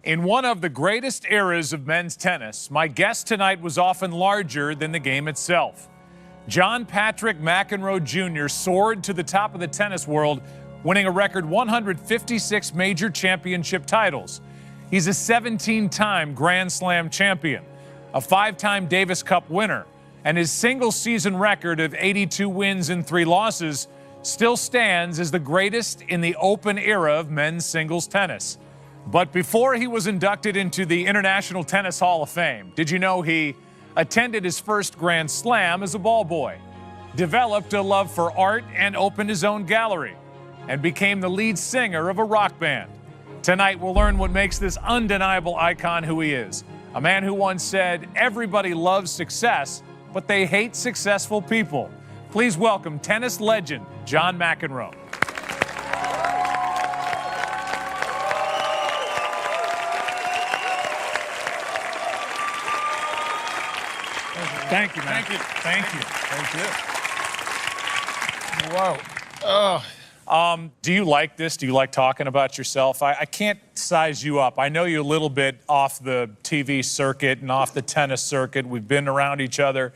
In one of the greatest eras of men's tennis, my guest tonight was often larger than the game itself. John Patrick McEnroe Jr. soared to the top of the tennis world, winning a record 156 major championship titles. He's a 17-time Grand Slam champion, a 5-time Davis Cup winner, and his single-season record of 82 wins and 3 losses still stands as the greatest in the open era of men's singles tennis. But before he was inducted into the International Tennis Hall of Fame, did you know he attended his first Grand Slam as a ball boy, developed a love for art and opened his own gallery, and became the lead singer of a rock band? Tonight, we'll learn what makes this undeniable icon who he is. A man who once said, "Everybody loves success, but they hate successful people." Please welcome tennis legend, John McEnroe. Thank you, man. Thank you. Thank you. Thank you. Whoa. Do you like this? Do you like talking about yourself? I can't size you up. I know you a little bit off the TV circuit and off the tennis circuit. We've been around each other.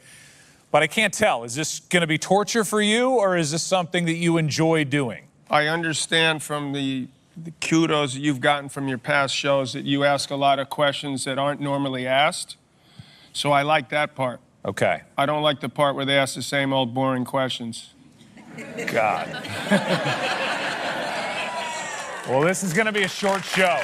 But I can't tell. Is this going to be torture for you, or is this something that you enjoy doing? I understand from the kudos that you've gotten from your past shows that you ask a lot of questions that aren't normally asked. So I like that part. Okay. I don't like the part where they ask the same old boring questions. God. Well, this is going to be a short show.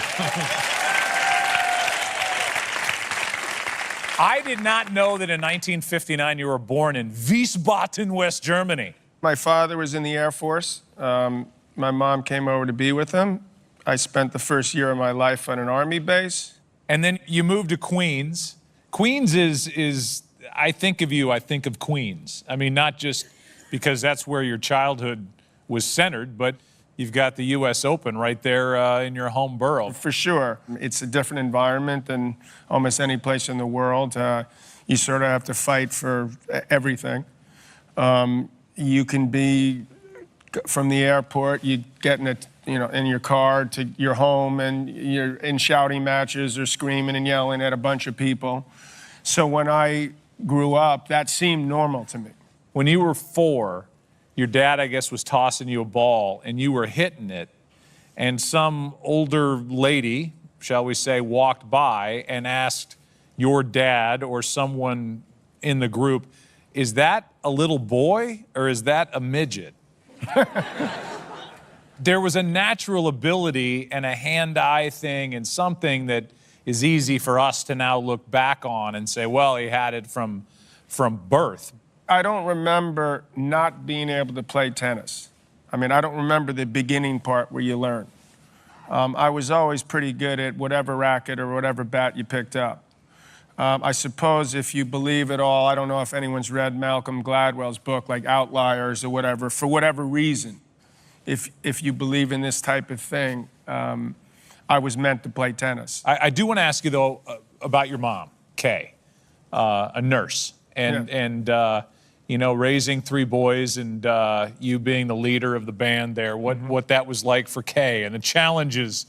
I did not know that in 1959 you were born in Wiesbaden, West Germany. My father was in the Air Force. My mom came over to be with him. I spent the first year of my life on an Army base. And then you moved to Queens. Queens is I think of you, I think of Queens. I mean, not just because that's where your childhood was centered, but you've got the U.S. Open right there in your home borough. For sure. It's a different environment than almost any place in the world. You sort of have to fight for everything. You can be from the airport, you get in your car to your home, and you're in shouting matches or screaming and yelling at a bunch of people. So when I grew up, that seemed normal to me. When you were 4, your dad, I guess, was tossing you a ball, and you were hitting it, and some older lady, shall we say, walked by and asked your dad or someone in the group, "Is that a little boy or is that a midget?" There was a natural ability and a hand-eye thing and something that is easy for us to now look back on and say, well, he had it from birth. I don't remember not being able to play tennis. I mean, I don't remember the beginning part where you learn. I was always pretty good at whatever racket or whatever bat you picked up. I suppose if you believe it all, I don't know if anyone's read Malcolm Gladwell's book, like Outliers or whatever, for whatever reason, if you believe in this type of thing, I was meant to play tennis. I do want to ask you, though, about your mom, Kay, a nurse, and you know, raising 3 boys and you being the leader of the band there, what that was like for Kay and the challenges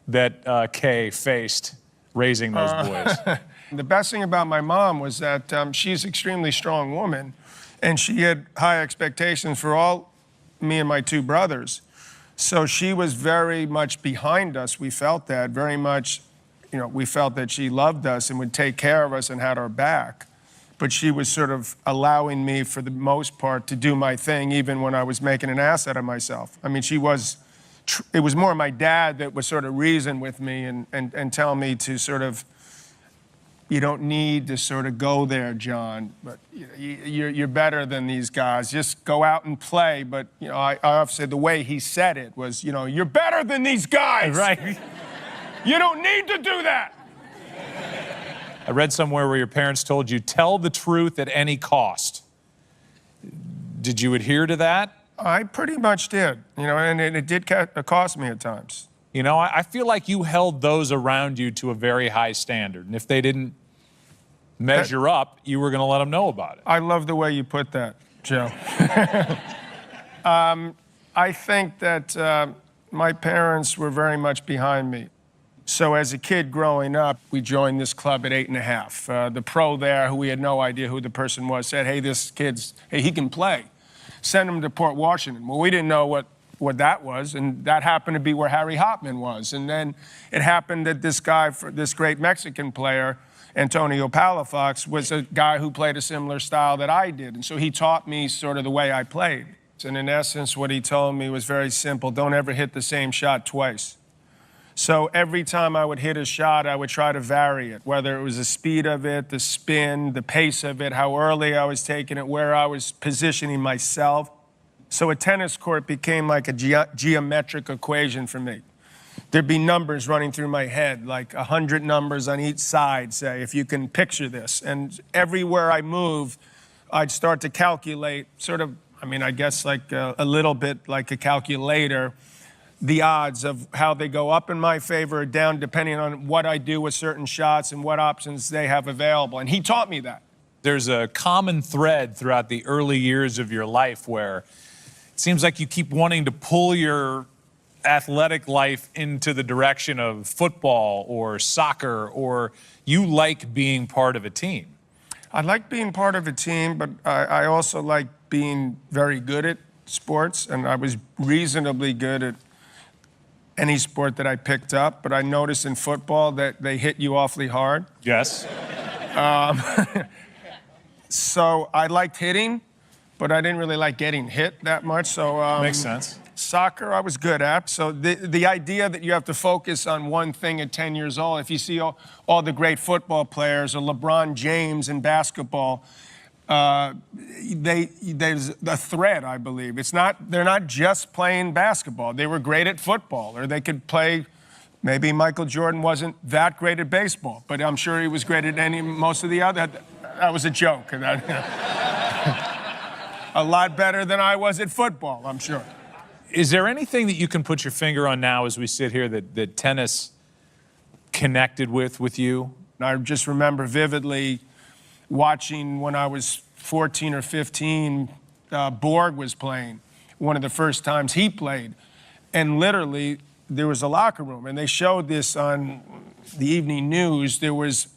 that Kay faced raising those boys. The best thing about my mom was that she's an extremely strong woman, and she had high expectations for all me and my 2 brothers. So she was very much behind us. We felt that very much, you know, we felt that she loved us and would take care of us and had our back. But she was sort of allowing me, for the most part, to do my thing, even when I was making an ass out of myself. I mean, it was more my dad that would sort of reason with me and tell me to sort of, you don't need to sort of go there, John, but you're better than these guys. Just go out and play. But, you know, I obviously, the way he said it was, you know, you're better than these guys. Right. You don't need to do that. I read somewhere where your parents told you, tell the truth at any cost. Did you adhere to that? I pretty much did, you know, and it did cost me at times. You know, I feel like you held those around you to a very high standard. And if they didn't measure up, you were going to let them know about it. I love the way you put that, Joe. I think that my parents were very much behind me. So as a kid growing up, we joined this club at 8.5. The pro there, who we had no idea who the person was, said, hey, he can play. Send him to Port Washington. Well, we didn't know what that was, and that happened to be where Harry Hopman was. And then it happened that this guy, this great Mexican player, Antonio Palafox, was a guy who played a similar style that I did. And so he taught me sort of the way I played. And in essence, what he told me was very simple: don't ever hit the same shot twice. So every time I would hit a shot, I would try to vary it, whether it was the speed of it, the spin, the pace of it, how early I was taking it, where I was positioning myself. So a tennis court became like a geometric equation for me. There'd be numbers running through my head, like 100 numbers on each side, say, if you can picture this. And everywhere I moved, I'd start to calculate sort of, I guess like a little bit like a calculator, the odds of how they go up in my favor or down depending on what I do with certain shots and what options they have available. And he taught me that. There's a common thread throughout the early years of your life where it seems like you keep wanting to pull your athletic life into the direction of football or soccer, or you like being part of a team. I like being part of a team, but I also like being very good at sports, and I was reasonably good at any sport that I picked up, but I noticed in football that they hit you awfully hard. Yes. So I liked hitting, but I didn't really like getting hit that much. So makes sense. Soccer I was good at. So the idea that you have to focus on one thing at 10 years old, if you see all the great football players or LeBron James in basketball, there's a thread, I believe. They're not just playing basketball. They were great at football, or they could play. Maybe Michael Jordan wasn't that great at baseball, but I'm sure he was great at most of the other. That was a joke. A lot better than I was at football, I'm sure. Is there anything that you can put your finger on now as we sit here that tennis connected with you? I just remember vividly watching when I was 14 or 15, Borg was playing, one of the first times he played. And literally, there was a locker room, and they showed this on the evening news. There was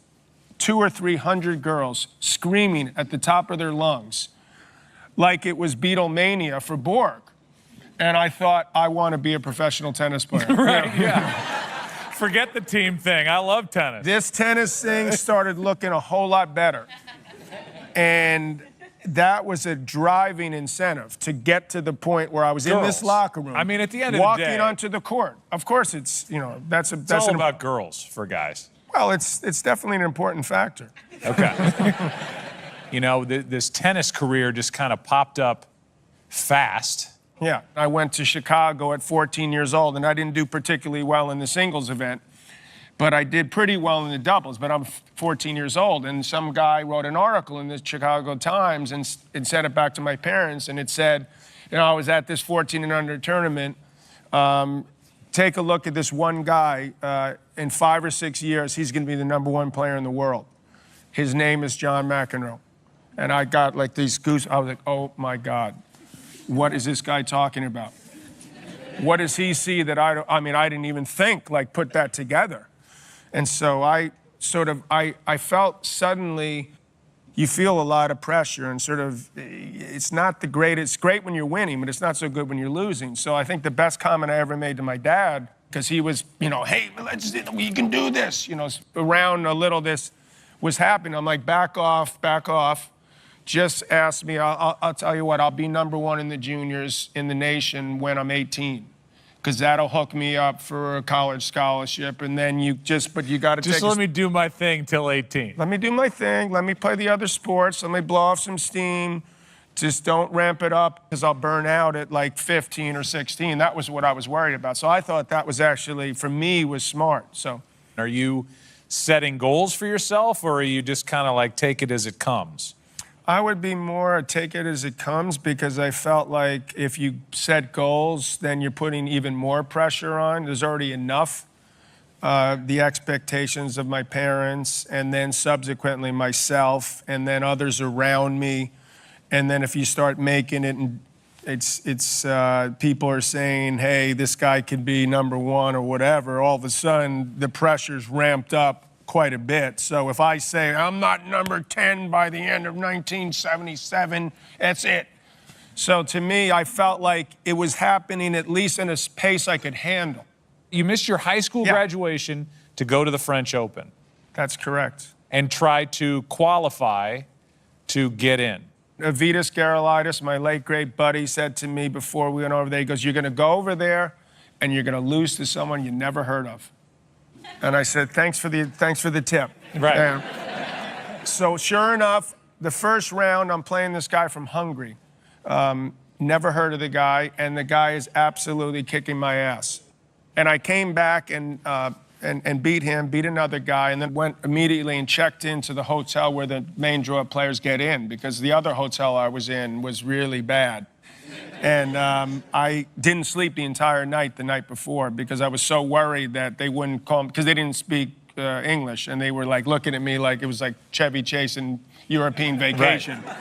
200 or 300 girls screaming at the top of their lungs like it was Beatlemania for Borg. And I thought, I want to be a professional tennis player. Right, yeah. Forget the team thing. I love tennis. This tennis thing started looking a whole lot better. And that was a driving incentive to get to the point where I was in this locker room. At the end of the day, walking onto the court. Of course, it's that's all about girls for guys. Well, it's definitely an important factor. Okay. This tennis career just kind of popped up fast. Yeah, I went to Chicago at 14 years old, and I didn't do particularly well in the singles event, but I did pretty well in the doubles. But I'm 14 years old, and some guy wrote an article in the Chicago Times and sent it back to my parents, and it said, I was at this 14 and under tournament. Take a look at this one guy. In 5 or 6 years, he's going to be the #1 player in the world. His name is John McEnroe. And I got like these goose. I was like, oh my God. What is this guy talking about? What does he see that I didn't even think, put that together. And so I felt suddenly, you feel a lot of pressure and it's not the greatest. It's great when you're winning, but it's not so good when you're losing. So I think the best comment I ever made to my dad, because he was, hey, we can do this, around a little this was happening. I'm like, back off. Just ask me, I'll tell you what, I'll be #1 in the juniors in the nation when I'm 18. Because that'll hook me up for a college scholarship, and then you got to let me do my thing till 18. Let me do my thing, let me play the other sports, let me blow off some steam. Just don't ramp it up, because I'll burn out at 15 or 16. That was what I was worried about. So I thought that was actually, for me, was smart. So, are you setting goals for yourself, or are you just kind of take it as it comes? I would be more take it as it comes, because I felt like if you set goals, then you're putting even more pressure on. There's already enough, the expectations of my parents, and then subsequently myself, and then others around me. And then if you start making it and People are saying, hey, this guy could be number one or whatever. All of a sudden, the pressure's ramped up quite a bit. So if I say I'm not number 10 by the end of 1977, that's it. So to me, I felt like it was happening at least in a pace I could handle. You missed your high school graduation to go to the French Open. That's correct. And try to qualify to get in. Vitas Gerulaitis, my late great buddy, said to me before we went over there, he goes, you're going to go over there and you're going to lose to someone you never heard of. And I said, thanks for the tip. Right. And so sure enough, the first round, I'm playing this guy from Hungary. Never heard of the guy, and the guy is absolutely kicking my ass. And I came back and beat him, beat another guy, and then went immediately and checked into the hotel where the main draw players get in, because the other hotel I was in was really bad. And I didn't sleep the entire night the night before because I was so worried that they wouldn't call me, because they didn't speak English, and they were like looking at me like it was like Chevy Chase in European Vacation. Right.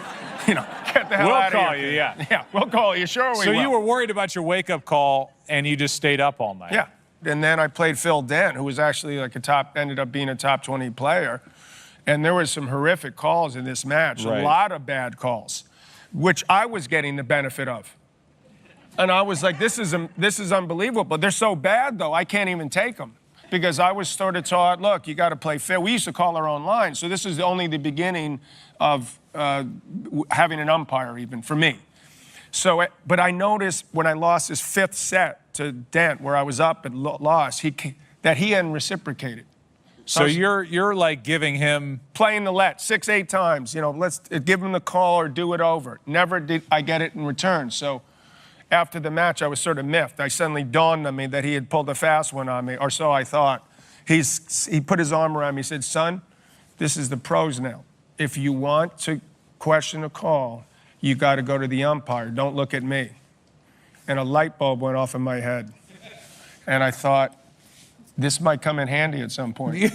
You know, get the hell out of here. We'll call you, yeah. Yeah, we'll call you, sure we will. So you were worried about your wake-up call, and you just stayed up all night. Yeah. And then I played Phil Dent, who was actually like ended up being a top 20 player. And there was some horrific calls in this match, a lot of bad calls, which I was getting the benefit of. And I was like, this is unbelievable. But they're so bad, though, I can't even take them. Because I was sort of taught, look, you got to play fair. We used to call our own line. So this is only the beginning of having an umpire, even, for me. So, but I noticed when I lost his fifth set to Dent, where I was up and lost, that he hadn't reciprocated. So you're like giving him... Playing the let 6, 8 times. You know, let's give him the call or do it over. Never did I get it in return. So after the match, I was sort of miffed. I suddenly dawned on me that he had pulled a fast one on me, or so I thought. He put his arm around me. He said, son, this is the pros now. If you want to question a call, you got to go to the umpire. Don't look at me. And a light bulb went off in my head. And I thought, this might come in handy at some point.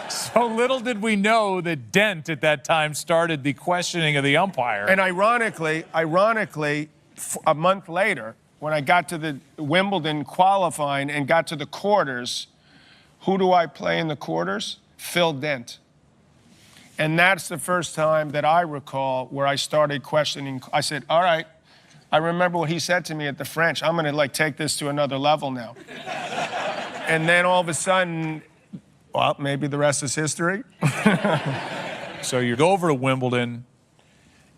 So little did we know that Dent at that time started the questioning of the umpire. And ironically, a month later, when I got to the Wimbledon qualifying and got to the quarters, who do I play in the quarters? Phil Dent. And that's the first time that I recall where I started questioning. I said, all right, I remember what he said to me at the French. I'm going to like take this to another level now. And then all of a sudden, well, maybe the rest is history. So you go over to Wimbledon.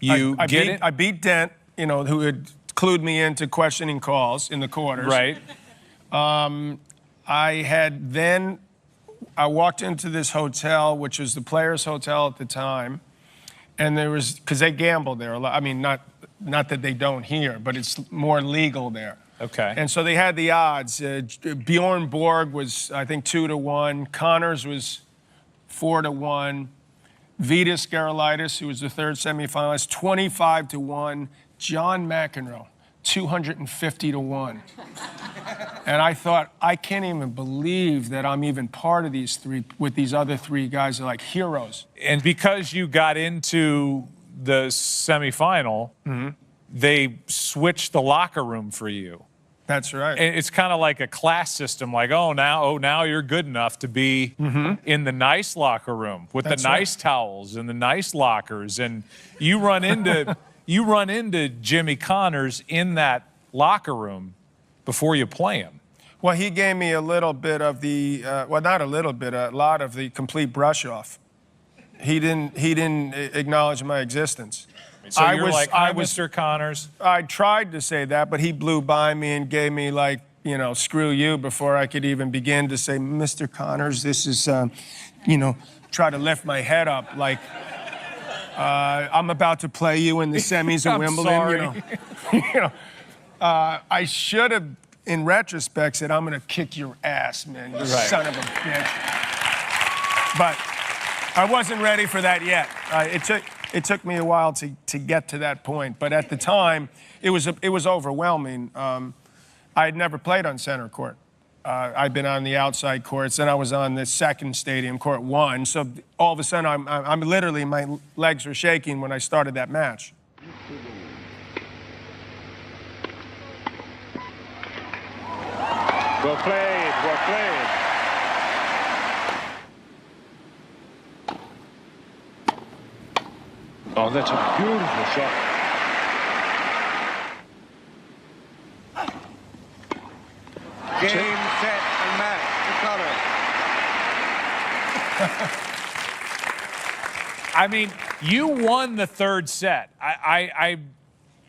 I beat Dent, you know, who had clued me into questioning calls in the quarters. Right. I walked into this hotel, which was the Players Hotel at the time, and there was, because they gamble there a lot. I mean, not that they don't here, but it's more legal there. Okay. And so they had the odds. Bjorn Borg was, I think, 2-1. Connors was 4-1. Vitas Gerulaitis, who was the third semifinalist, 25-1. John McEnroe, 250-1. And I thought, I can't even believe that I'm even part of these three, with these other three guys are like heroes. And because you got into the semifinal, they switched the locker room for you. That's right. And it's kind of like a class system, like, now you're good enough to be in the nice locker room with the nice towels and the nice lockers. And you run into Jimmy Connors in that locker room before you play him. Well, he gave me a little bit of the, well, not a little bit, a lot of the complete brush off. He didn't acknowledge my existence. So you're like, Mr. Connors? I tried to say that, but he blew by me and gave me like, you know, screw you before I could even begin to say, Mr. Connors, this is, you know, try to lift my head up like, I'm about to play you in the semis of Wimbledon. Sorry. You know, I should have, in retrospect, said, I'm going to kick your ass, man, you son of a bitch. But I wasn't ready for that yet. It took me a while to get to that point. But at the time, it was overwhelming. I had never played on center court. I'd been on the outside courts, and I was on the second stadium, court 1. So all of a sudden, I'm literally, my legs were shaking when I started that match. Well played, well played. Oh, that's a beautiful shot. Game, set, and match to color. I mean, you won the third set.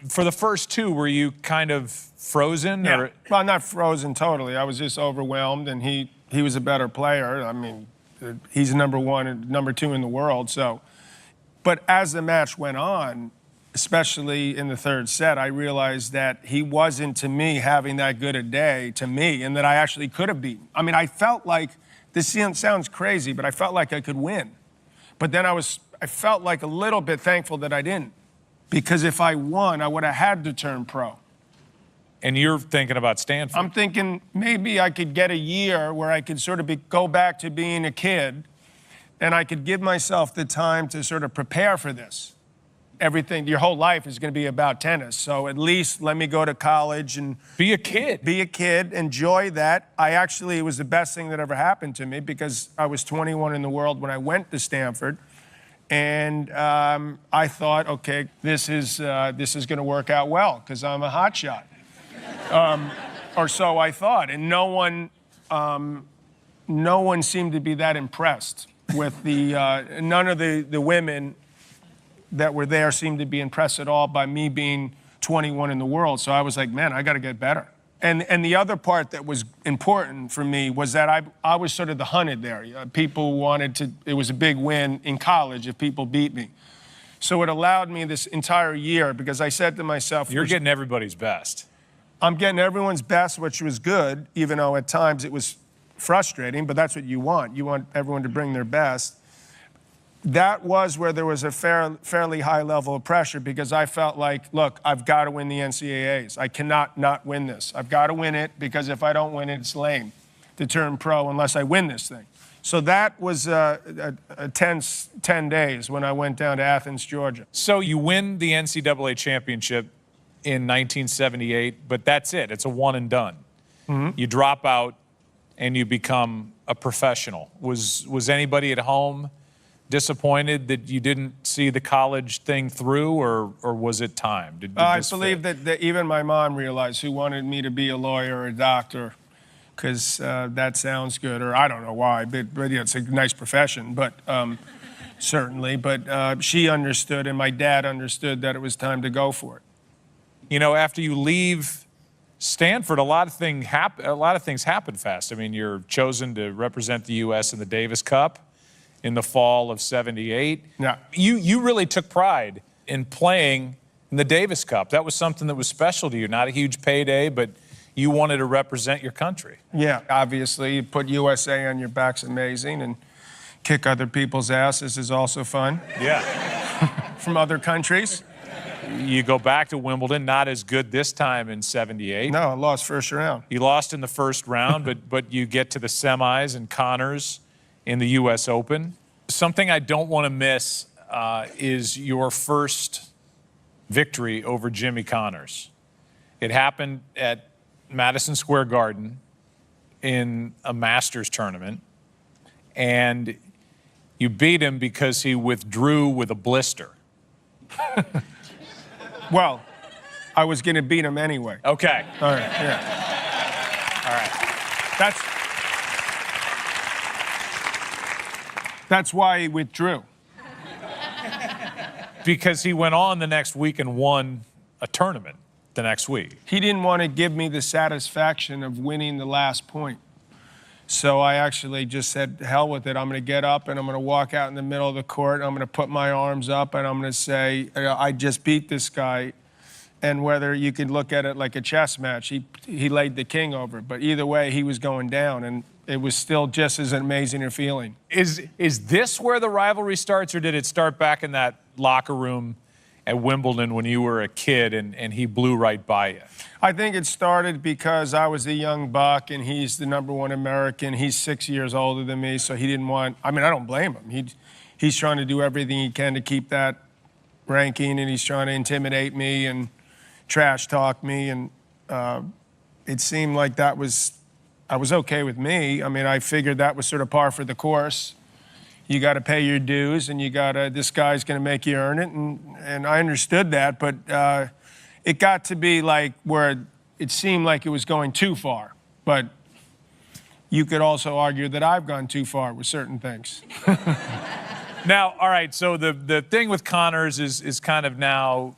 For the first two, were you kind of frozen? Yeah. Or? Well, not frozen totally. I was just overwhelmed, and he was a better player. I mean, he's number one and number two in the world. So, but as the match went on, especially in the third set, I realized that he wasn't, to me, having that good a day to me, and that I actually could have beaten. I mean, I felt like, this sounds crazy, but I felt like I could win. But then I felt like a little bit thankful that I didn't, because if I won, I would have had to turn pro. And you're thinking about Stanford. I'm thinking maybe I could get a year where I could sort of go back to being a kid, and I could give myself the time to sort of prepare for this. Everything, your whole life is going to be about tennis. So at least let me go to college and be a kid. Be a kid, enjoy that. It was the best thing that ever happened to me, because I was 21 in the world when I went to Stanford. And I thought, okay, this is going to work out well, because I'm a hotshot. Or so I thought. And no one seemed to be that impressed with none of the women that were there seemed to be impressed at all by me being 21 in the world. So I was like, man, I got to get better. And the other part that was important for me was that I was sort of the hunted there. People wanted to, it was a big win in college if people beat me. So it allowed me this entire year, because I said to myself, you're getting everybody's best. I'm getting everyone's best, which was good, even though at times it was frustrating, but that's what you want. You want everyone to bring their best. That was where there was a fairly high level of pressure, because I felt like, look, I've got to win the NCAAs. I cannot not win this. I've got to win it, because if I don't win it, it's lame to turn pro unless I win this thing. So that was a tense 10 days when I went down to Athens, Georgia. So you win the NCAA championship in 1978, but that's it. It's a one and done. Mm-hmm. You drop out and you become a professional. Was anybody at home disappointed that you didn't see the college thing through, or was it time? I believe that even my mom realized, who wanted me to be a lawyer or a doctor, because that sounds good, or I don't know why, but yeah, it's a nice profession, but certainly. But she understood, and my dad understood that it was time to go for it. You know, after you leave Stanford, a lot of things happen fast. I mean, you're chosen to represent the U.S. in the Davis Cup in the fall of '78. Yeah. You really took pride in playing in the Davis Cup. That was something that was special to you. Not a huge payday, but you wanted to represent your country. Yeah, obviously, you put USA on your back's amazing, and kick other people's asses is also fun. Yeah. From other countries. You go back to Wimbledon, not as good this time in '78. No, I lost first round. You lost in the first round, but you get to the semis and Connors in the U.S. Open. Something I don't want to miss is your first victory over Jimmy Connors. It happened at Madison Square Garden in a Masters tournament, and you beat him because he withdrew with a blister. Well, I was going to beat him anyway. Okay. All right, yeah. All right. That's why he withdrew. Because he went on the next week and won a tournament the next week. He didn't want to give me the satisfaction of winning the last point. So I actually just said, hell with it. I'm going to get up and I'm going to walk out in the middle of the court. I'm going to put my arms up and I'm going to say, I just beat this guy. And whether you could look at it like a chess match, he laid the king over. But either way, he was going down. And it was still just as amazing a feeling. Is this where the rivalry starts, or did it start back in that locker room at Wimbledon when you were a kid and he blew right by you? I think it started because I was the young buck and he's the #1 American. He's 6 years older than me, so he didn't want, I mean, I don't blame him. He's trying to do everything he can to keep that ranking, and he's trying to intimidate me and trash talk me, and it seemed like that was I was okay with me. I mean, I figured that was sort of par for the course. You got to pay your dues, and this guy's going to make you earn it, and I understood that, but it got to be like where it seemed like it was going too far. But you could also argue that I've gone too far with certain things. Now, all right, so the thing with Connors is kind of now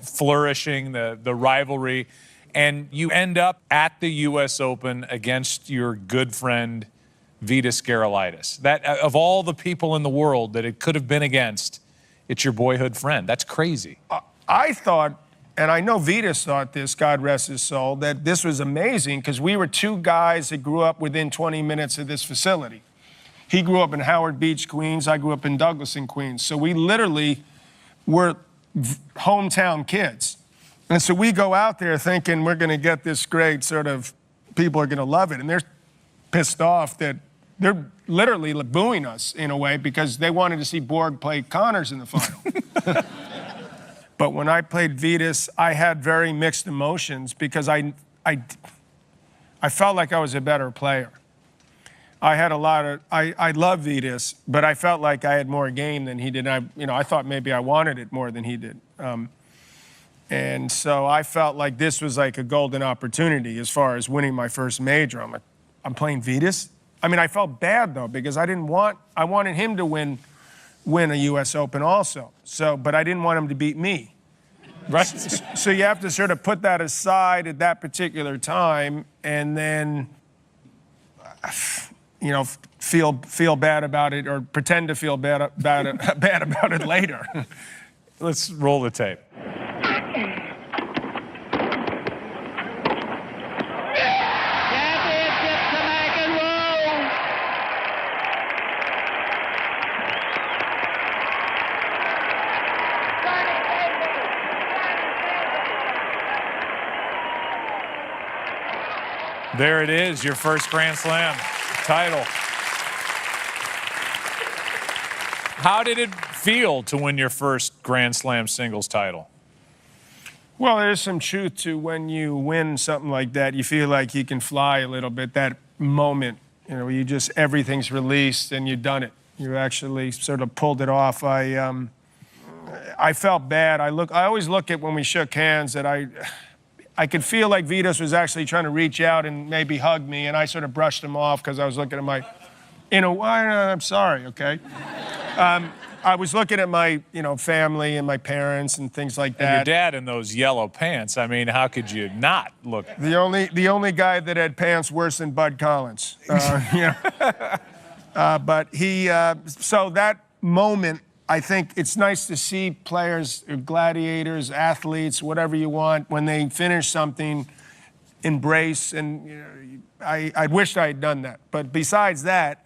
flourishing, the rivalry, and you end up at the U.S. Open against your good friend, Vitas Gerulaitis. That, of all the people in the world that it could have been against, it's your boyhood friend. That's crazy. I thought, and I know Vitas thought this, God rest his soul, that this was amazing because we were two guys that grew up within 20 minutes of this facility. He grew up in Howard Beach, Queens. I grew up in Douglas in Queens. So we literally were hometown kids. And so we go out there thinking we're going to get this great sort of, people are going to love it. And they're pissed off that they're literally booing us in a way because they wanted to see Borg play Connors in the final. But when I played Vitas, I had very mixed emotions because I felt like I was a better player. I had a lot of, I love Vitas, but I felt like I had more game than he did. I thought maybe I wanted it more than he did. And so I felt like this was like a golden opportunity as far as winning my first major. I'm like, I'm playing Vitas? I mean, I felt bad though, because I wanted him to win a U.S. Open also. So, but I didn't want him to beat me. Right? So you have to sort of put that aside at that particular time and then, feel bad about it or pretend to feel bad about it later. Let's roll the tape. There it is, your first Grand Slam title. How did it feel to win your first Grand Slam singles title? Well, there's some truth to when you win something like that, you feel like you can fly a little bit. That moment, everything's released and you've done it. You actually sort of pulled it off. I felt bad. I always look at when we shook hands that I could feel like Vitas was actually trying to reach out and maybe hug me, and I sort of brushed him off because I was looking at I'm sorry, okay? I was looking at my, family and my parents and things like that. And your dad in those yellow pants. I mean, how could you not look? The only guy that had pants worse than Bud Collins. But so that moment, I think it's nice to see players, gladiators, athletes, whatever you want, when they finish something, embrace. And I wished I had done that. But besides that,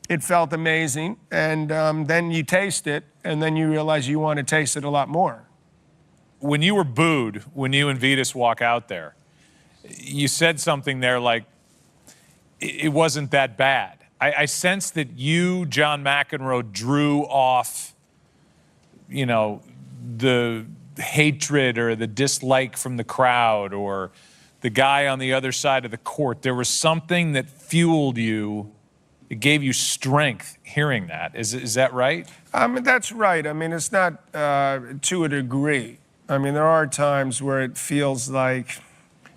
it felt amazing. And then you taste it, and then you realize you want to taste it a lot more. When you were booed, when you and Vitas walk out there, you said something there like, it wasn't that bad. I sense that you, John McEnroe, drew off the hatred or the dislike from the crowd or the guy on the other side of the court. There was something that fueled you. It gave you strength hearing that. Is that right? That's right. I mean, it's not to a degree. I mean, there are times where it feels like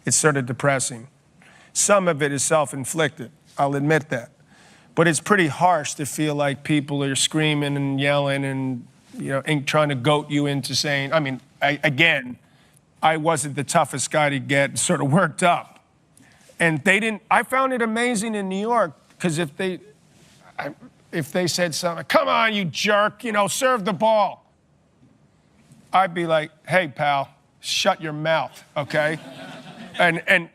it's sort of depressing. Some of it is self-inflicted. I'll admit that. But it's pretty harsh to feel like people are screaming and yelling and trying to goat you into saying, I wasn't the toughest guy to get sort of worked up. And I found it amazing in New York, because if they said something, come on, you jerk, serve the ball. I'd be like, hey, pal, shut your mouth, okay? and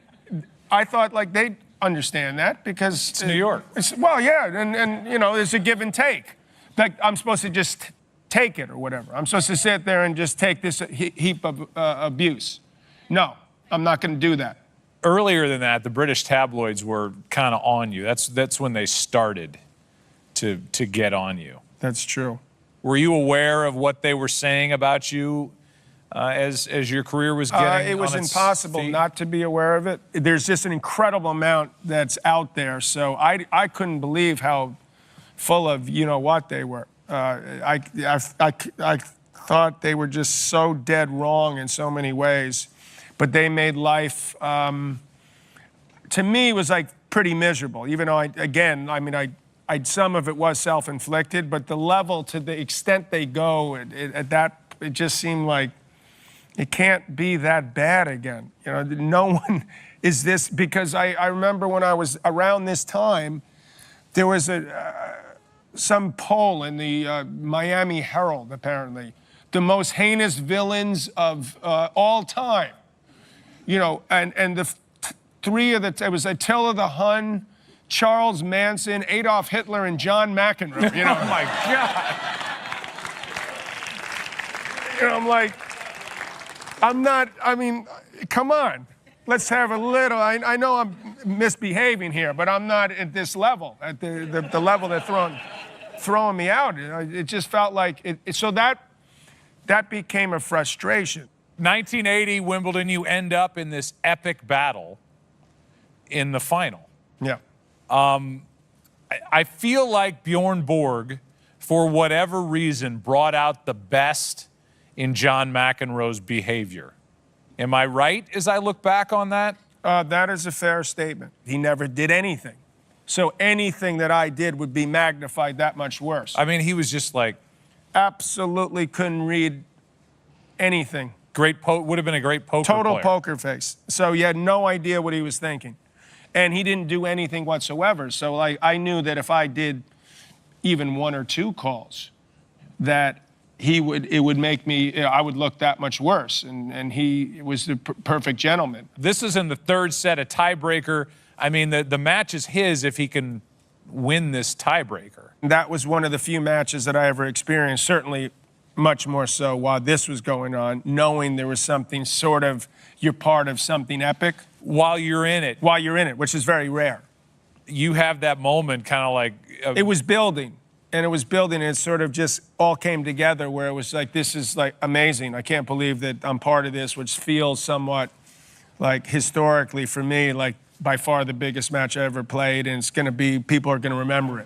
I thought like they'd understand that because it's New York. Well, yeah, and there's a give and take. Like I'm supposed to just take it or whatever. I'm supposed to sit there and just take this heap of abuse. No, I'm not going to do that. Earlier than that, the British tabloids were kind of on you. That's when they started to get on you. That's true. Were you aware of what they were saying about you as your career was getting it was on its impossible feet? not to be aware of it. There's just an incredible amount that's out there. So I couldn't believe how full of what they were. I thought they were just so dead wrong in so many ways, but they made life, to me, it was like pretty miserable. Even though some of it was self-inflicted, but the level, to the extent they go at that, it just seemed like it can't be that bad again. No one is this, because I remember when I was around this time, there was some poll in the Miami Herald, apparently, the most heinous villains of all time. And the three of it was Attila the Hun, Charles Manson, Adolf Hitler, and John McEnroe. Oh my God. I'm like, come on. Let's have a little, I know I'm misbehaving here, but I'm not at this level, at the level they're throwing me out. It just felt like, so that became a frustration. 1980 Wimbledon, you end up in this epic battle in the final. Yeah. I feel like Bjorn Borg, for whatever reason, brought out the best in John McEnroe's behavior. Am I right as I look back on that? That is a fair statement. He never did anything. So anything that I did would be magnified that much worse. I mean, he was just like... Absolutely couldn't read anything. Would have been a great poker player. Total poker face. So you had no idea what he was thinking. And he didn't do anything whatsoever. So I knew that if I did even one or two calls, that it would make me, I would look that much worse. And he was the perfect gentleman. This is in the third set, a tiebreaker. I mean, the match is his if he can win this tiebreaker. That was one of the few matches that I ever experienced, certainly much more so while this was going on, knowing there was something sort of, you're part of something epic. While you're in it. While you're in it, which is very rare. You have that moment kind of like... It was building, and it sort of just all came together where it was like, this is like amazing. I can't believe that I'm part of this, which feels somewhat like historically for me, like by far the biggest match I ever played, and it's going to be, people are going to remember it.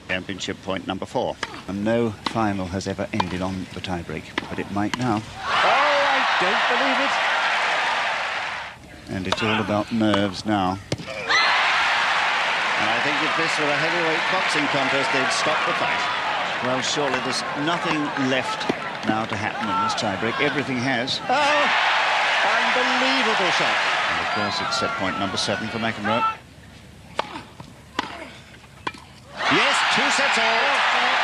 Championship point number 4. And no final has ever ended on the tiebreak, but it might now. Oh, I don't believe it. And it's all about nerves now. And I think if this were a heavyweight boxing contest, they'd stop the fight. Well, surely there's nothing left now to happen in this tiebreak. Everything has. Oh, unbelievable shot. And of course, it's set point number 7 for McEnroe. Yes, 2 sets all.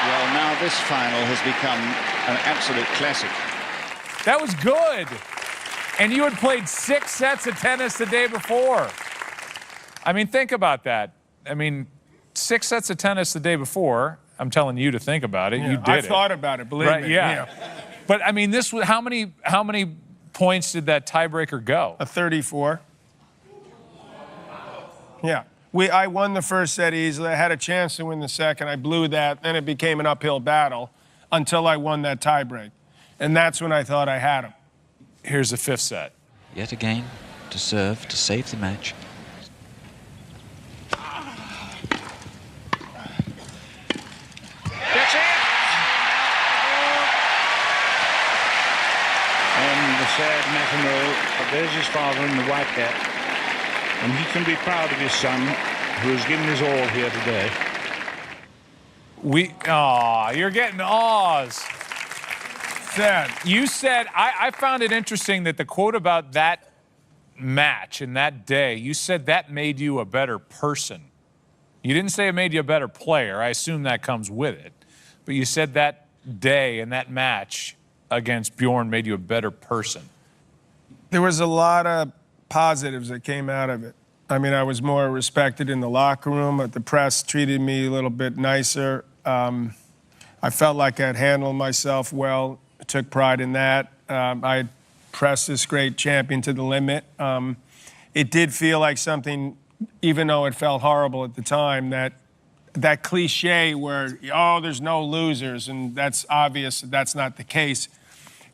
Well, now this final has become an absolute classic. That was good. And you had played 6 sets of tennis the day before. I mean, think about that. I mean, 6 sets of tennis the day before. I'm telling you to think about it. Yeah, you did I thought about it, believe me. Yeah. But I mean, this was how many points did that tiebreaker go? A 34. Yeah. I won the first set easily. I had a chance to win the second. I blew that. Then it became an uphill battle until I won that tiebreak. And that's when I thought I had him. Here's the 5th set. Yet again, to serve, to save the match. That's it. And the sad McEnroe, there's his father in the white cap. And he can be proud of his son, who has given his all here today. You're getting awes. Sad. You said, I found it interesting that the quote about that match and that day, you said that made you a better person. You didn't say it made you a better player. I assume that comes with it. But you said that day and that match against Bjorn made you a better person. There was a lot of positives that came out of it. I mean, I was more respected in the locker room, but the press treated me a little bit nicer. I felt like I'd handled myself well. I took pride in that. I pressed this great champion to the limit. It did feel like something, even though it felt horrible at the time, that cliche where, oh, there's no losers, and that's obvious that's not the case.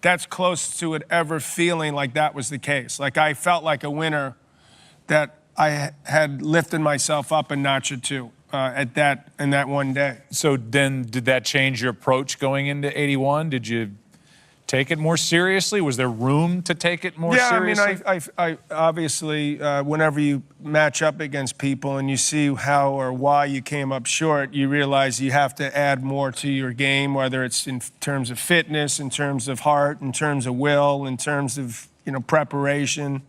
that's close to it ever feeling like that was the case. Like I felt like a winner, that I had lifted myself up a notch or two in that one day. So then did that change your approach going into 81? Did you take it more seriously? Was there room to take it more seriously? I mean, I obviously, whenever you match up against people and you see how or why you came up short, you realize you have to add more to your game, whether it's in terms of fitness, in terms of heart, in terms of will, in terms of, preparation.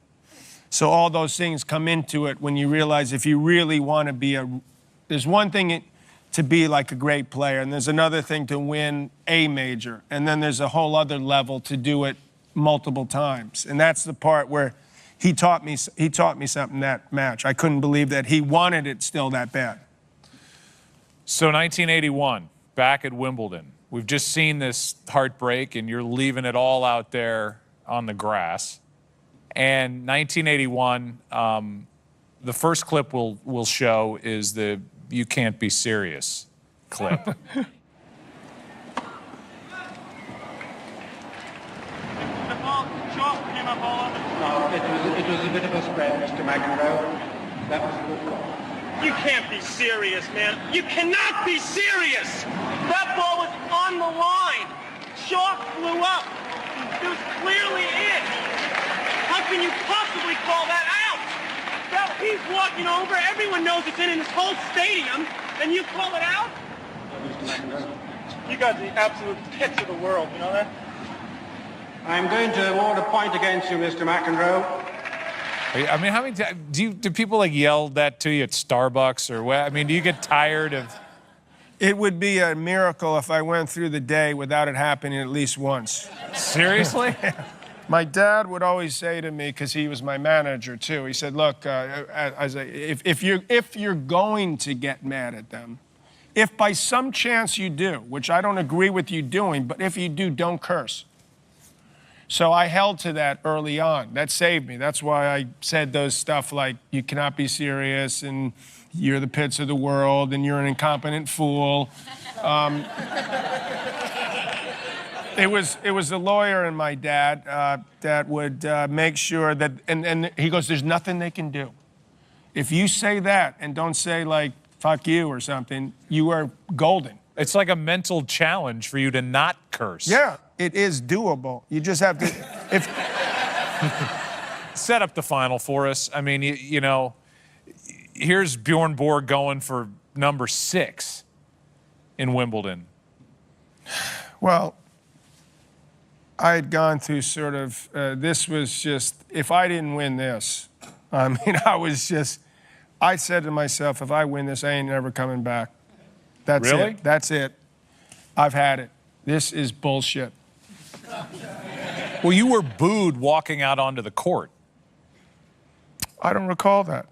So all those things come into it when you realize if you really want to be there's one thing to be like a great player, and there's another thing to win a major, and then there's a whole other level to do it multiple times. And that's the part where he taught me something that match. I couldn't believe that he wanted it still that bad. So 1981, back at Wimbledon. We've just seen this heartbreak, and you're leaving it all out there on the grass. And 1981, the first clip we'll show is the "You Can't Be Serious" clip. The ball short came up all over. No, it was a bit of a spread, Mr. McEnroe. That was a good call. You can't be serious, man. You cannot be serious. That ball was on the line. Chalk flew up. It was clearly in. How can you possibly call that out? That he's walking over. Everyone knows it's in this whole stadium, and you call it out? You guys are the absolute tits of the world. You know that? I'm going to award a point against you, Mr. McEnroe. I mean, how many times do people like yell that to you at Starbucks or what? I mean, do you get tired of? It would be a miracle if I went through the day without it happening at least once. Seriously? My dad would always say to me, because he was my manager too, he said, look, if you're going to get mad at them, if by some chance you do, which I don't agree with you doing, but if you do, don't curse. So I held to that early on. That saved me. That's why I said those stuff like, you cannot be serious, and you're the pits of the world, and you're an incompetent fool. It was the lawyer and my dad that would make sure that, and he goes, there's nothing they can do. If you say that and don't say like, fuck you or something, you are golden. It's like a mental challenge for you to not curse. Yeah, it is doable. You just have to, Set up the final for us. I mean, you know, here's Bjorn Borg going for number 6 in Wimbledon. Well, I had gone through sort of, this was just, if I didn't win this, I mean, I said to myself, if I win this, I ain't never coming back. That's Really? it. That's it. I've had it. This is bullshit. Well, you were booed walking out onto the court. I don't recall that.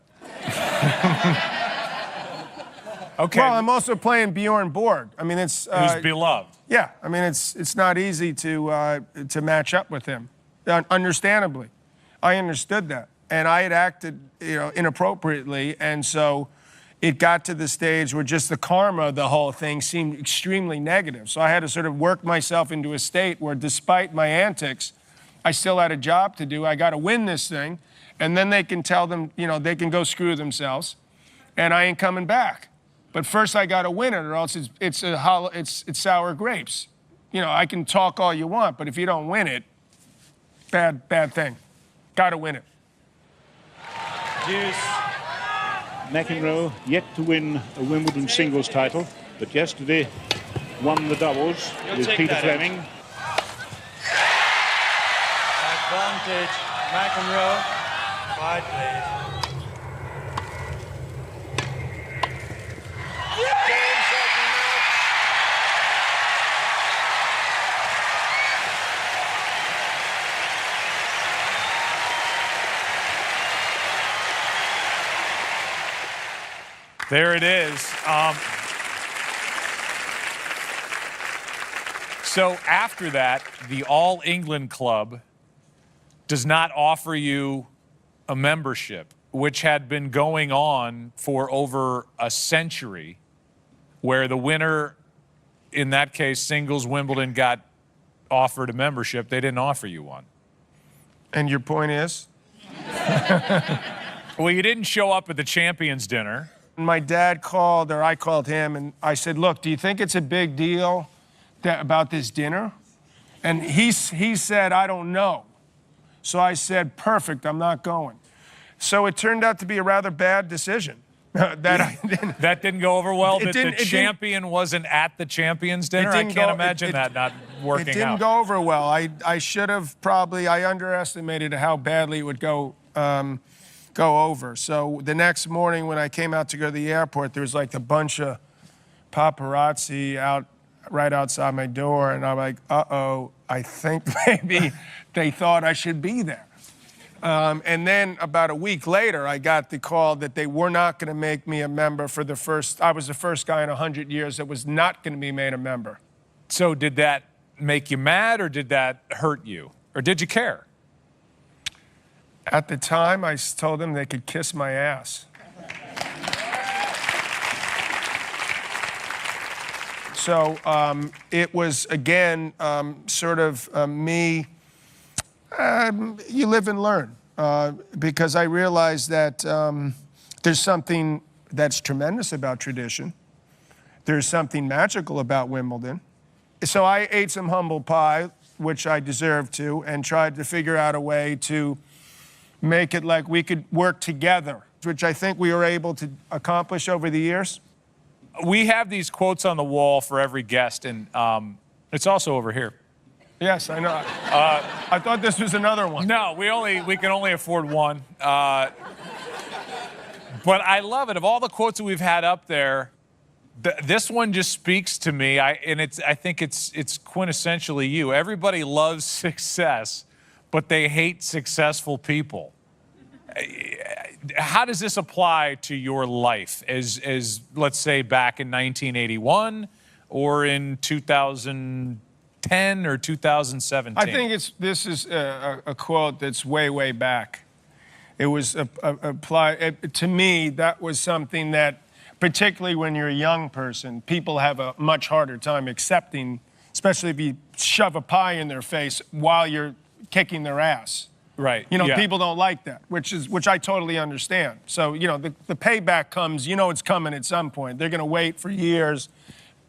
Okay. Well, I'm also playing Bjorn Borg. I mean, it's who's beloved. yeah. I mean, it's not easy to match up with him. Understandably, I understood that, and I had acted, inappropriately, and so it got to the stage where just the karma of the whole thing seemed extremely negative. So I had to sort of work myself into a state where, despite my antics, I still had a job to do. I got to win this thing, and then they can tell them, they can go screw themselves, and I ain't coming back. But first I got to win it, or else it's sour grapes. I can talk all you want, but if you don't win it, bad thing. Got to win it. McEnroe yet to win a Wimbledon singles title, but yesterday won the doubles with Peter Fleming. Advantage, McEnroe. 5, please. There it is. So after that, the All England Club does not offer you a membership, which had been going on for over a century, where the winner, in that case, singles Wimbledon, got offered a membership. They didn't offer you one. And your point is? Well, you didn't show up at the Champions Dinner. My dad called, or I called him, and I said, look, do you think it's a big deal about this dinner? And he said, I don't know. So I said, perfect, I'm not going. So it turned out to be a rather bad decision. That didn't go over well? That the champion wasn't at the Champions Dinner? I can't imagine that not working out. It didn't go over well. I should have probably, I underestimated how badly it would go over. So the next morning when I came out to go to the airport, there was like a bunch of paparazzi right outside my door, and I'm like, uh-oh, I think maybe they thought I should be there. And then about a week later, I got the call that they were not going to make me a member for the first, I was the first guy in 100 years that was not going to be made a member. So did that make you mad, or did that hurt you? Or did you care? At the time, I told them they could kiss my ass. So it was, again, sort of me, you live and learn, because I realized that there's something that's tremendous about tradition. There's something magical about Wimbledon. So I ate some humble pie, which I deserved to, and tried to figure out a way to make it like we could work together, which I think we were able to accomplish over the years. We have these quotes on the wall for every guest, and it's also over here. Yes, I know. I thought this was another one. No, we can only afford one. But I love it. Of all the quotes that we've had up there, this one just speaks to me. I think it's quintessentially you. Everybody loves success, but they hate successful people. How does this apply to your life as let's say back in 1981 or in 2010 or 2017? I think this is a quote that's way, way back. It was applied to me. That was something that, particularly when you're a young person, people have a much harder time accepting, especially if you shove a pie in their face while you're kicking their ass. Right. You know, people don't like that, which I totally understand. So, you know, the payback comes, you know it's coming at some point. They're going to wait for years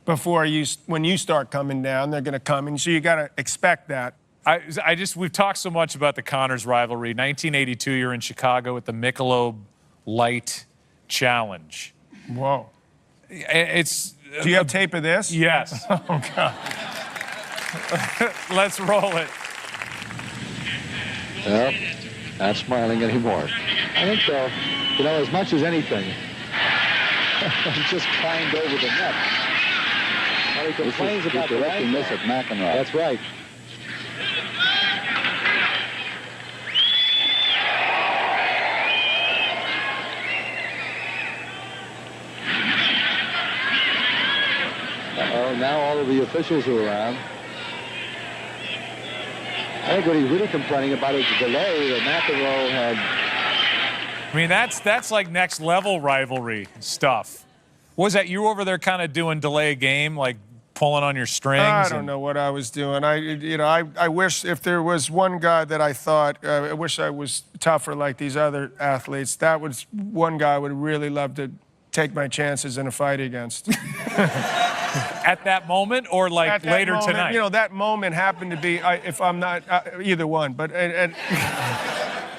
before when you start coming down, they're going to come. And so you got to expect that. We've talked so much about the Connors rivalry. 1982, you're in Chicago at the Michelob Light Challenge. Whoa. Do you have tape of this? Yes. Oh, God. Let's roll it. Well, not smiling anymore. I think, though, you know, as much as anything, he just climbed over the net. Well, he complains about directing this at McEnroe. That's right. Now all of the officials are around. I think what he's really complaining about is the delay that McEnroe had. I mean, that's like next level rivalry stuff. Was that you over there kind of doing delay a game, like pulling on your strings? I don't know what I was doing. I wish if there was one guy that I thought, I wish I was tougher like these other athletes. That was one guy I would really love to take my chances in a fight against. At that moment, or like later moment, tonight? You know, that moment happened to be, if I'm not, either one. But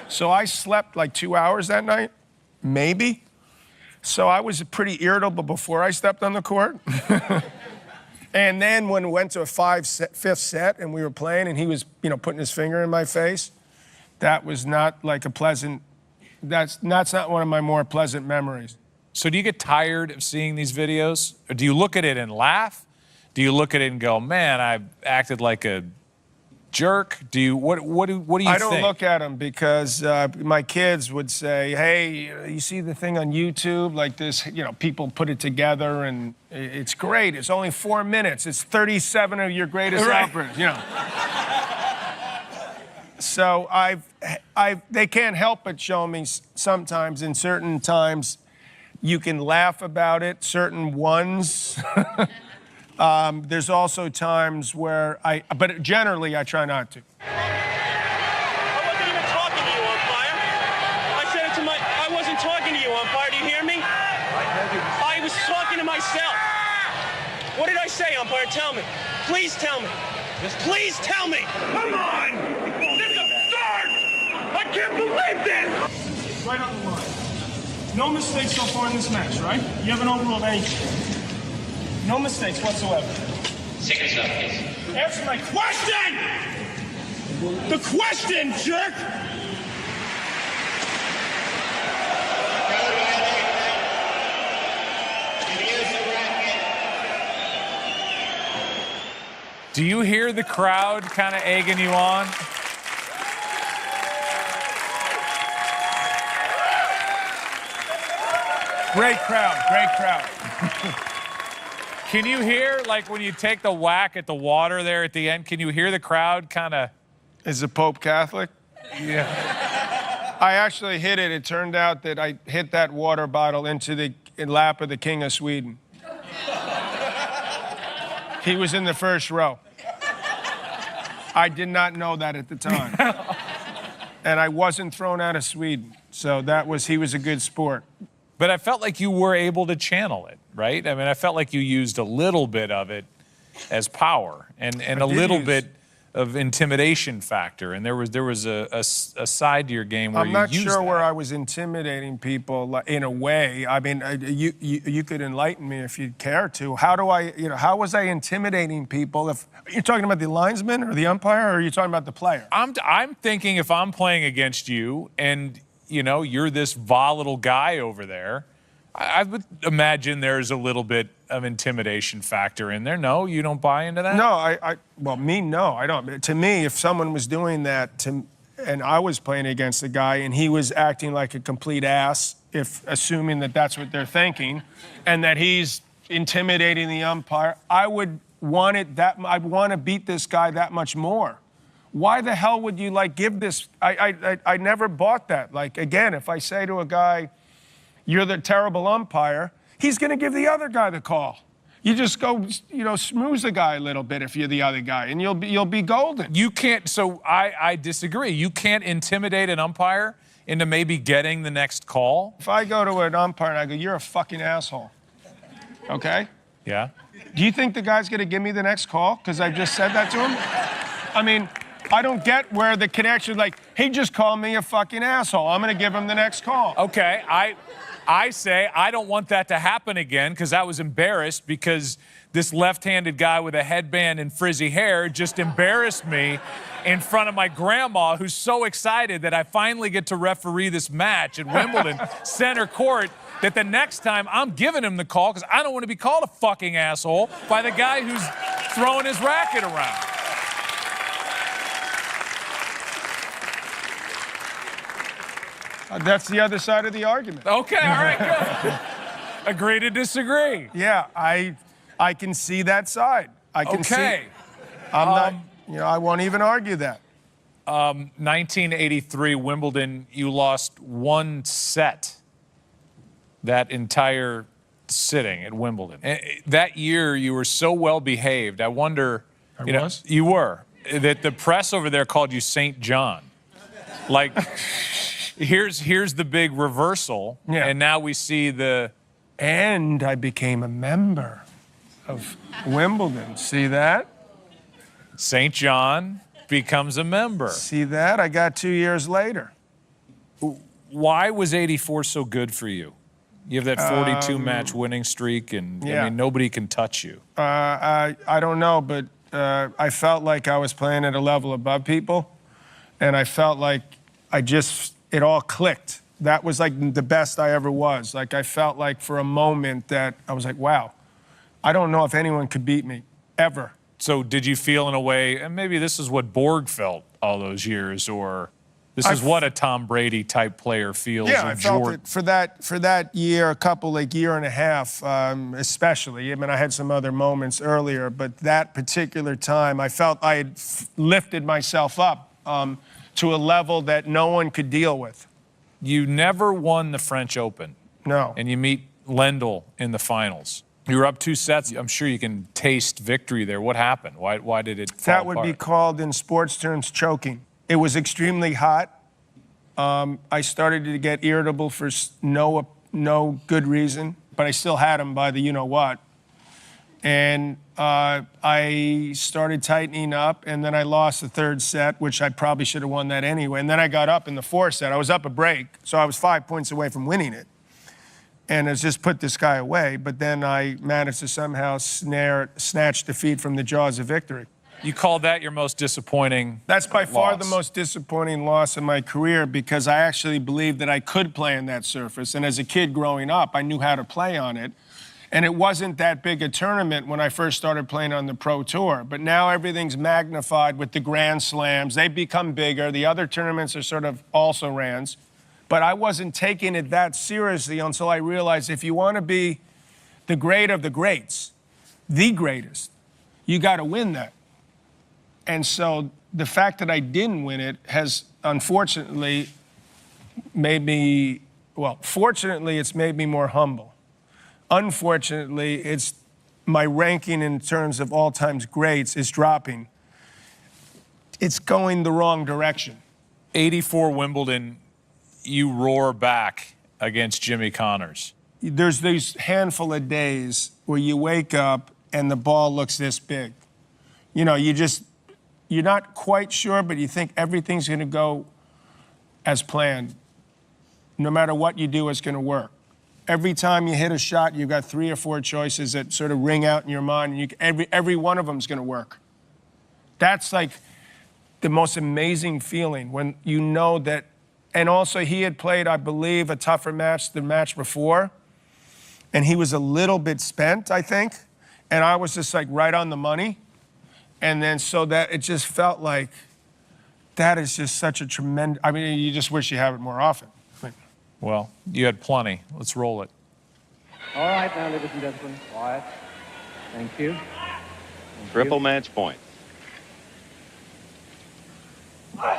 so I slept like 2 hours that night, maybe. So I was pretty irritable before I stepped on the court. And then when we went to a fifth set and we were playing and he was, you know, putting his finger in my face, that was not like a pleasant, that's not one of my more pleasant memories. So do you get tired of seeing these videos? Or do you look at it and laugh? Do you look at it and go, man, I acted like a jerk? What do you think? I don't look at them because my kids would say, hey, you see the thing on YouTube? Like this, you know, people put it together and it's great. It's only 4 minutes. It's 37 of your greatest operas, you know. So they can't help but show me sometimes in certain times you can laugh about it, certain ones. There's also times where but generally I try not to. I wasn't even talking to you, umpire. I said it to I wasn't talking to you, umpire. Do you hear me? I was talking to myself. What did I say, umpire? Tell me. Please tell me. Please tell me. Come on! This is absurd! I can't believe this! Right on the line. No mistakes so far in this match, right? You haven't overruled anything. No mistakes whatsoever. 6 seconds. Answer my question! The question, jerk! Do you hear the crowd kind of egging you on? Great crowd, great crowd. Can you hear, like, when you take the whack at the water there at the end, can you hear the crowd kind of... Is the Pope Catholic? Yeah. I actually hit it. It turned out that I hit that water bottle into the lap of the King of Sweden. He was in the first row. I did not know that at the time. And I wasn't thrown out of Sweden. So he was a good sport. But I felt like you were able to channel it, right? I mean, I felt like you used a little bit of it as power and a little bit of intimidation factor. And there was a side to your game where I'm not used sure that. where I was intimidating people in a way. I mean, you could enlighten me if you care to. How was I intimidating people? If you're talking about the linesman or the umpire, or are you talking about the player? I'm thinking if I'm playing against you and you're this volatile guy over there, I would imagine there's a little bit of intimidation factor in there. No, you don't buy into that? No, no, I don't. To me, if someone was doing that and I was playing against a guy and he was acting like a complete ass, assuming that that's what they're thinking, and that he's intimidating the umpire, I would want I'd want to beat this guy that much more. Why the hell would you give this? I never bought that. Again, if I say to a guy, you're the terrible umpire, he's going to give the other guy the call. You just go, smooze the guy a little bit if you're the other guy, and you'll be golden. You can't. So I disagree. You can't intimidate an umpire into maybe getting the next call. If I go to an umpire and I go, you're a fucking asshole, okay? Yeah. Do you think the guy's going to give me the next call because I just said that to him? I mean, I don't get where the connection, he just called me a fucking asshole. I'm going to give him the next call. Okay, I say I don't want that to happen again because I was embarrassed because this left-handed guy with a headband and frizzy hair just embarrassed me in front of my grandma, who's so excited that I finally get to referee this match at Wimbledon center court, that the next time I'm giving him the call because I don't want to be called a fucking asshole by the guy who's throwing his racket around. That's the other side of the argument. Okay, all right, good. Agree to disagree. Yeah, I can see that side. I can see. I'm not, I won't even argue that. 1983 Wimbledon, you lost one set that entire sitting at Wimbledon. That year, you were so well behaved. I wonder, you were, that the press over there called you St. John. Here's the big reversal, and now we see the... And I became a member of Wimbledon. See that? St. John becomes a member. See that? I got 2 years later. Why was 84 so good for you? You have that 42-match winning streak, and I mean, nobody can touch you. I don't know, but I felt like I was playing at a level above people, and I felt like it all clicked. That was the best I ever was. I felt like for a moment that I was like, wow, I don't know if anyone could beat me, ever. So did you feel in a way, and maybe this is what Borg felt all those years, or this is what a Tom Brady type player feels? Yeah, I felt it for that year, year and a half, especially. I mean, I had some other moments earlier, but that particular time, I felt I had lifted myself up to a level that no one could deal with. You never won the French Open. No. And you meet Lendl in the finals. You were up 2 sets. I'm sure you can taste victory there. What happened? Why did it fall That would be apart? called, in sports terms, choking. It was extremely hot. I started to get irritable for no good reason, but I still had him by the you-know-what. And I started tightening up, and then I lost the 3rd set, which I probably should have won that anyway. And then I got up in the 4th set. I was up a break, so I was 5 points away from winning it. And it's just put this guy away. But then I managed to somehow snatch defeat from the jaws of victory. You called that your most disappointing That's by far loss. the most disappointing loss in my career, because I actually believed that I could play on that surface. And as a kid growing up, I knew how to play on it. And it wasn't that big a tournament when I first started playing on the Pro Tour. But now everything's magnified with the Grand Slams. They've become bigger. The other tournaments are sort of also rans. But I wasn't taking it that seriously until I realized if you want to be the great of the greats, the greatest, you got to win that. And so the fact that I didn't win it has unfortunately made me, well, fortunately, it's made me more humble. Unfortunately, it's my ranking in terms of all-time greats is dropping. It's going the wrong direction. 84 Wimbledon, you roar back against Jimmy Connors. There's these handful of days where you wake up and the ball looks this big. You know, you're not quite sure, but you think everything's going to go as planned. No matter what you do, it's going to work. Every time you hit a shot, you've got 3 or 4 choices that sort of ring out in your mind, and every one of them is going to work. That's like the most amazing feeling when you know that. And also, he had played, I believe, a tougher match the match before, and he was a little bit spent, I think, and I was just like right on the money. And then so that it just felt like that is just such a tremendous, I mean, you just wish you have it more often. Well, you had plenty. Let's roll it. All right, now, ladies and gentlemen, quiet. Thank you. Triple match point. A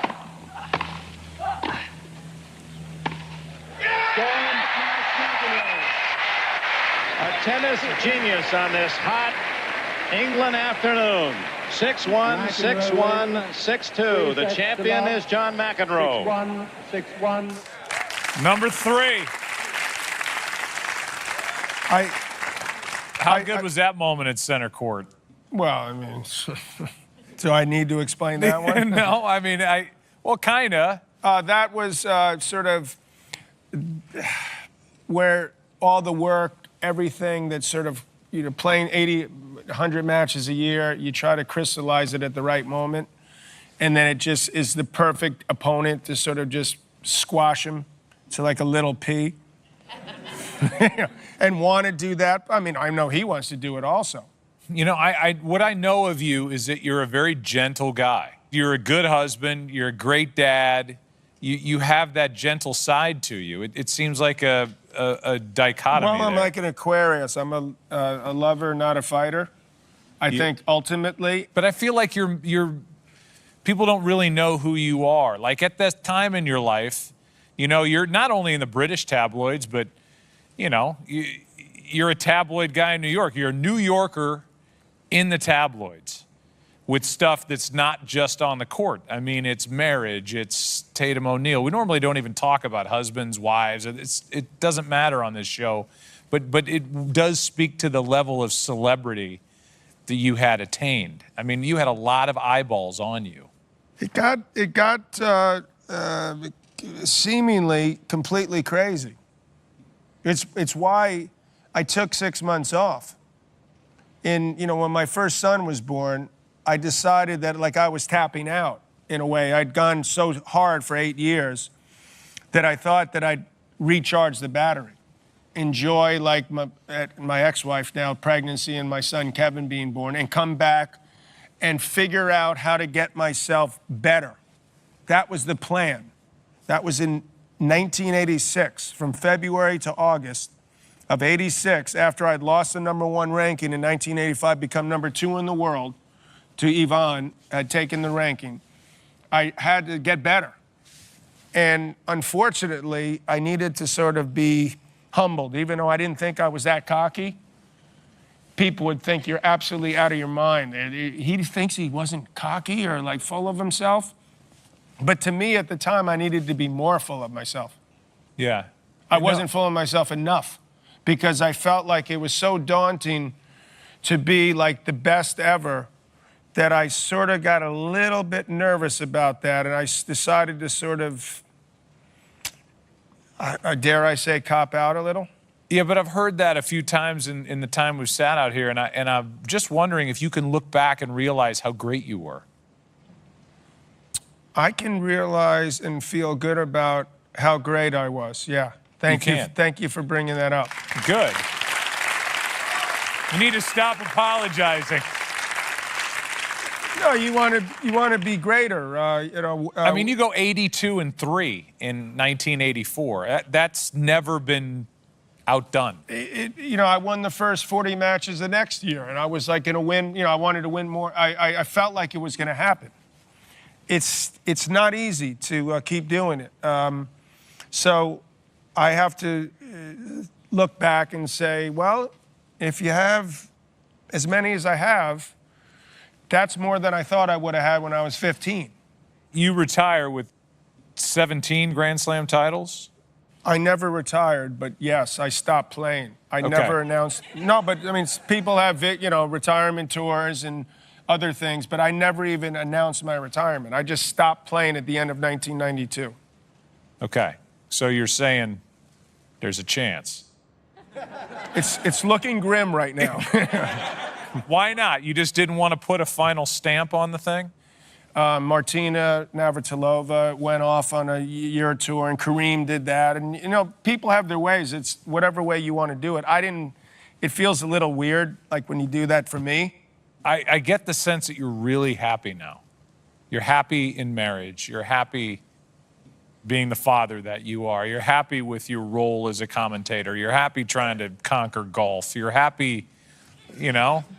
tennis genius on this hot England afternoon. 6-1, 6-1, 6-2. The champion is John McEnroe. 6-1, 6-1. Number 3. How good was that moment at center court? Well, I mean, do I need to explain that one? No, I mean, well, kind of. That was sort of where all the work, everything that's sort of, you know, playing 80, 100 matches a year, you try to crystallize it at the right moment. And then it just is the perfect opponent to sort of just squash him to like a little pea. And want to do that. I mean, I know he wants to do it also. You know, what I know of you is that you're a very gentle guy. You're a good husband. You're a great dad. You have that gentle side to you. It seems like a dichotomy. Well, I'm there. like an Aquarius. I'm a lover, not a fighter. I think ultimately. But I feel like people don't really know who you are. Like at this time in your life, you know, you're not only in the British tabloids, but, you know, you're a tabloid guy in New York. You're a New Yorker in the tabloids with stuff that's not just on the court. I mean, it's marriage, it's Tatum O'Neal. We normally don't even talk about husbands, wives. It doesn't matter on this show, but it does speak to the level of celebrity that you had attained. I mean, you had a lot of eyeballs on you. It got seemingly completely crazy. It's why I took 6 months off. And, you know, when my first son was born, I decided that, like, I was tapping out in a way. I'd gone so hard for 8 years that I thought that I'd recharge the battery. Enjoy, like, my ex-wife now, pregnancy, and my son Kevin being born, and come back and figure out how to get myself better. That was the plan. That was in 1986, from February to August of 86, after I'd lost the #1 ranking in 1985, become #2 in the world, to Yvonne, had taken the ranking. I had to get better. And unfortunately, I needed to sort of be humbled, even though I didn't think I was that cocky. people would think you're absolutely out of your mind. He thinks he wasn't cocky or like full of himself. But to me at the time, I needed to be more full of myself. Yeah. I wasn't full of myself enough because I felt like it was so daunting to be like the best ever that I sort of got a little bit nervous about that. And I decided to sort of, dare I say, cop out a little. Yeah, but I've heard that a few times in the time we've sat out here, and I'm just wondering if you can look back and realize how great you were. I can realize and feel good about how great I was. Yeah. Thank you for bringing that up. Good. You need to stop apologizing. No, you want to be greater. I mean, you go 82-3 in 1984. That's never been outdone. I won the first 40 matches the next year, and I was like going to win. I wanted to win more. I felt like it was going to happen. It's not easy to keep doing it. So I have to look back and say, well, if you have as many as I have, that's more than I thought I would have had when I was 15. You retire with 17 Grand Slam titles? I never retired, but yes, I stopped playing. I never announced. No, but I mean, people have, retirement tours and other things, but I never even announced my retirement. I just stopped playing at the end of 1992. Okay, so you're saying there's a chance. It's looking grim right now. Why not? You just didn't want to put a final stamp on the thing? Martina Navratilova went off on a year tour, and Kareem did that. And, people have their ways. It's whatever way you want to do it. It feels a little weird, like when you do that for me. I get the sense that you're really happy now. You're happy in marriage. You're happy being the father that you are. You're happy with your role as a commentator. You're happy trying to conquer golf. You're happy,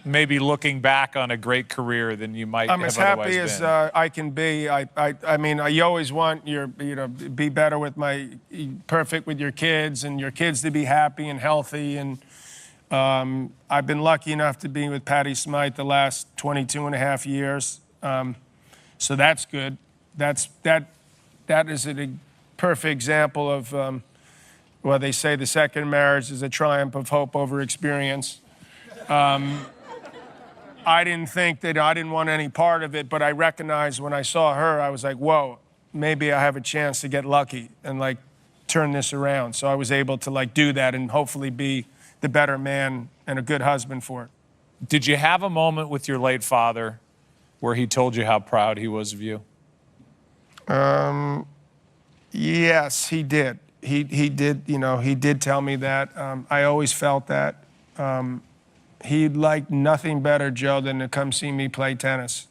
maybe looking back on a great career than you might have otherwise been. I'm as happy as I can be. I mean, you always want be better with perfect with your kids and your kids to be happy and healthy. And I've been lucky enough to be with Patty Smythe the last 22 and a half years. So that's good. That is a perfect example of, they say the second marriage is a triumph of hope over experience. I didn't want any part of it, but I recognized when I saw her, I was like, whoa, maybe I have a chance to get lucky and turn this around. So I was able to do that and hopefully be the better man and a good husband for it. Did you have a moment with your late father where he told you how proud he was of you? Yes, he did. He did, he did tell me that. I always felt that. He'd like nothing better, Joe, than to come see me play tennis,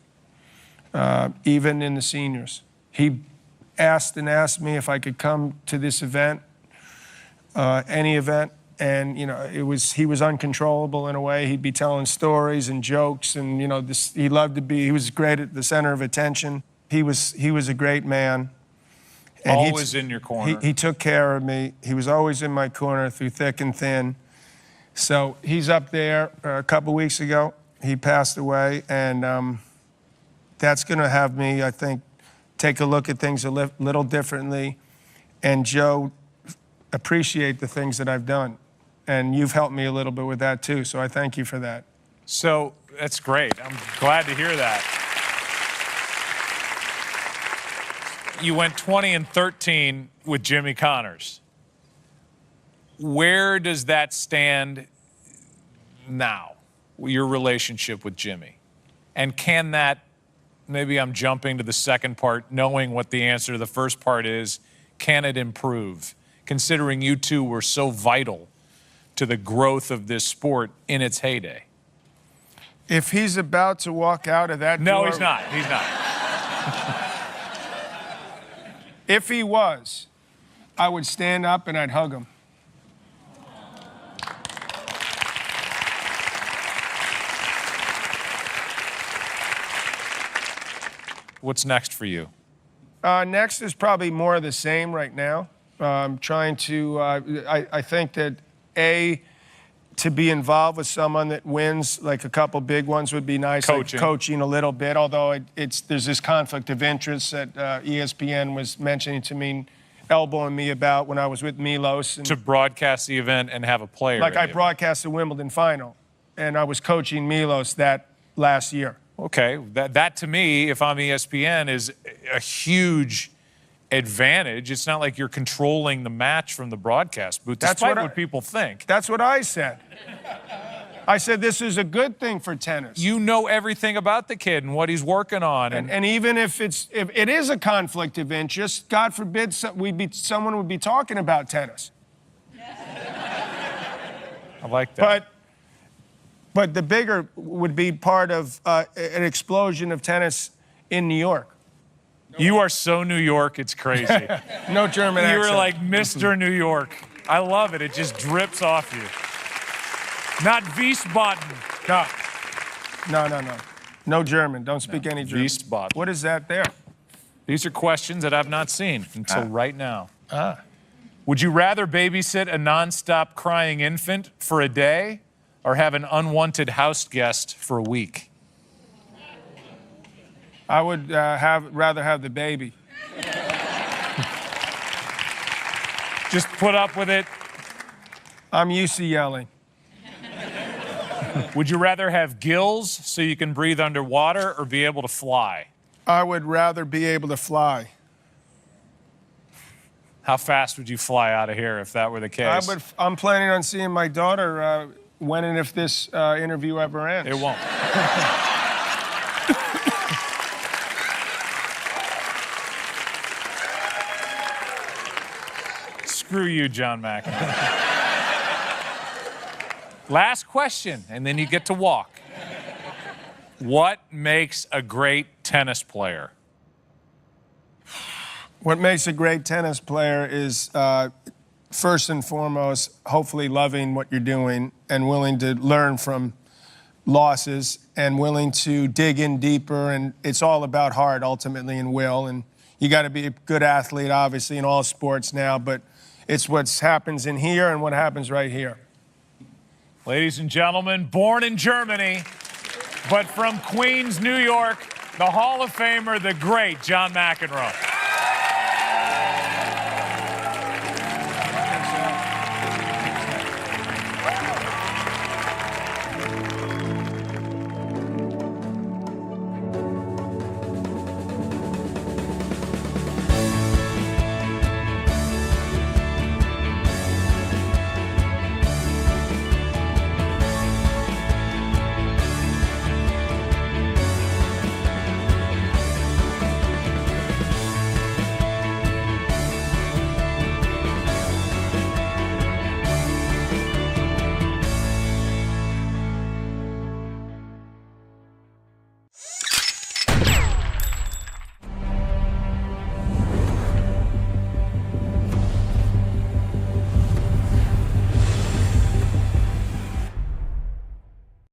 even in the seniors. He asked me if I could come to this event, any event, and he was uncontrollable in a way. He'd be telling stories and jokes, and he loved to be. He was great at the center of attention. He was a great man. And always in your corner. He took care of me. He was always in my corner through thick and thin. So he's up there. A couple weeks ago, he passed away, and that's going to have me, I think, take a look at things a little differently, and Joe, appreciate the things that I've done. And you've helped me a little bit with that too, so I thank you for that. So that's great. I'm glad to hear that. You went 20-13 with Jimmy Connors. Where does that stand now, your relationship with Jimmy? And can that, maybe I'm jumping to the second part, knowing what the answer to the first part is, can it improve? Considering you two were so vital to the growth of this sport in its heyday. If he's about to walk out of that door... No, he's not. He's not. If he was, I would stand up and I'd hug him. What's next for you? Next is probably more of the same right now. Trying to, I think that, to be involved with someone that wins, like a couple big ones would be nice. Coaching. Like coaching a little bit, although there's this conflict of interest that ESPN was mentioning to me, elbowing me about when I was with Milos. And To broadcast the event and have a player. like in I the event. broadcast the Wimbledon final, and I was coaching Milos that last year. Okay, that to me, if I'm ESPN, is a huge advantage. It's not like you're controlling the match from the broadcast booth, despite what people think. That's what I said. I said this is a good thing for tennis. You know everything about the kid and what he's working on. And even if it is a conflict of interest, God forbid someone would be talking about tennis. I like that. But the bigger would be part of an explosion of tennis in New York. You are so New York, it's crazy. No German accent. You were like Mr. New York. I love it. It just drips off you. Not Wiesbaden. No. No German. Don't speak any German. Wiesbaden. What is that there? These are questions that I've not seen until right now. Would you rather babysit a nonstop crying infant for a day or have an unwanted house guest for a week? I would rather have the baby. Just put up with it. I'm used to yelling. Would you rather have gills so you can breathe underwater or be able to fly? I would rather be able to fly. How fast would you fly out of here if that were the case? I'm planning on seeing my daughter when and if this interview ever ends. It won't. Screw you, John McEnroe. Last question, and then you get to walk. What makes a great tennis player? What makes a great tennis player is, first and foremost, hopefully loving what you're doing and willing to learn from losses and willing to dig in deeper. And it's all about heart, ultimately, and will. And you got to be a good athlete, obviously, in all sports now, but it's what happens in here and what happens right here. Ladies and gentlemen, born in Germany, but from Queens, New York, the Hall of Famer, the great John McEnroe.